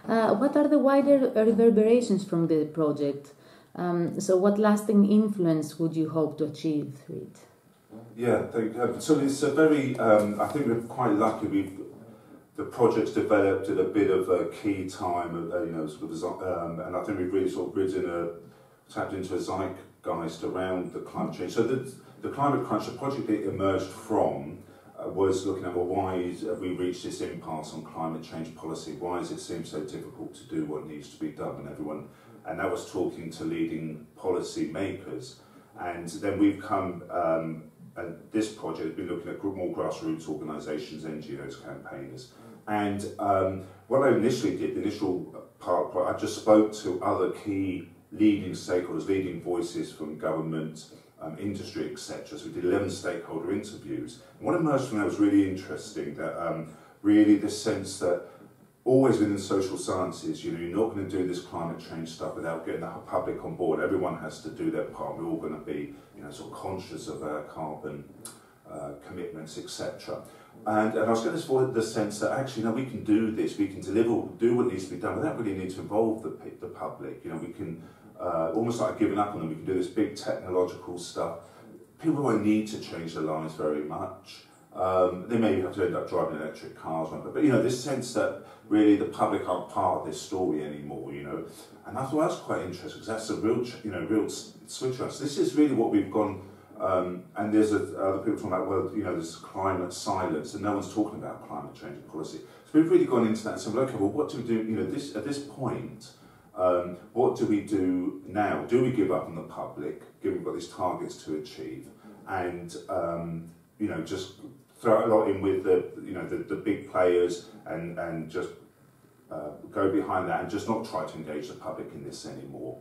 What are the wider reverberations from the project? So what lasting influence would you hope to achieve through it? Yeah, so it's a very, I think we're quite lucky. The project's developed at a bit of a key time, and I think we've really sort of tapped into a zeitgeist around the climate change. So the climate crunch, the project it emerged from, was looking at, well, why have we reached this impasse on climate change policy? Why does it seem so difficult to do what needs to be done? And that was talking to leading policy makers. And then we've come, and this project has been looking at more grassroots organisations, NGOs, campaigners. And what I initially did, the initial part, I just spoke to other key leading stakeholders, leading voices from government, industry, etc. So we did 11 stakeholder interviews. And what emerged from that was really interesting, that really the sense that always within social sciences, you're not going to do this climate change stuff without getting the public on board. Everyone has to do their part. We're all going to be sort of conscious of our carbon commitments, etc. And I was getting the sense that actually, we can do this, we can do what needs to be done without really need to involve the public. We can, almost like giving up on them, we can do this big technological stuff. People won't need to change their lives very much. They may have to end up driving electric cars, but this sense that really the public aren't part of this story anymore, and I thought that was quite interesting, because that's a real, real switch for us. This is really what we've gone, and there's other people talking about, well, there's climate silence, and no one's talking about climate change and policy. So we've really gone into that and said, well, okay, well, what do we do? At this point, what do we do now? Do we give up on the public, given we've got these targets to achieve, and just throw a lot in with the big players and just go behind that and just not try to engage the public in this anymore.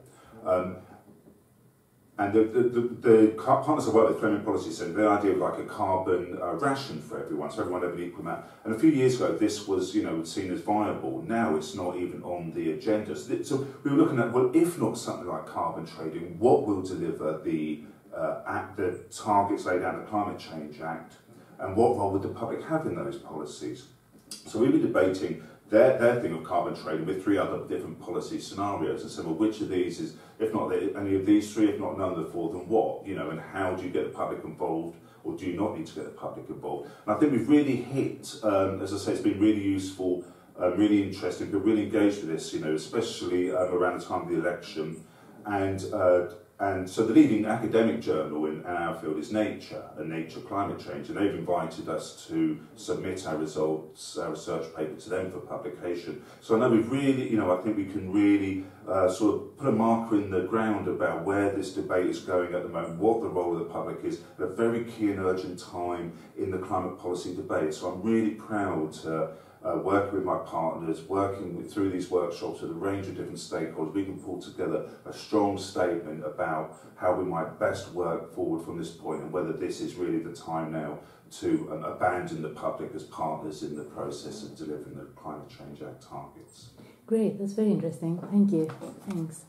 And the partners I work with, Climate Policy Centre, the idea of like a carbon ration for everyone, so everyone have an equal amount. And a few years ago, this was seen as viable. Now it's not even on the agenda. So we were looking at, well, if not something like carbon trading, what will deliver the targets laid out in the Climate Change Act, and what role would the public have in those policies? So we were debating their thing of carbon trading with 3 other different policy scenarios, and said, well, which of these is, if not any of these 3, if not none of the 4, then what? And how do you get the public involved, or do you not need to get the public involved? And I think we've really hit, as I say, it's been really useful, really interesting, but really engaged with this, especially around the time of the election. And so the leading academic journal in our field is Nature, and Nature Climate Change, and they've invited us to submit our results, our research paper to them for publication. So I know we've really, I think we can really sort of put a marker in the ground about where this debate is going at the moment, what the role of the public is, at a very key and urgent time in the climate policy debate. So I'm really proud to working with my partners, working through these workshops with a range of different stakeholders, we can pull together a strong statement about how we might best work forward from this point, and whether this is really the time now to abandon the public as partners in the process of delivering the Climate Change Act targets. Great, that's very interesting. Thank you. Thanks.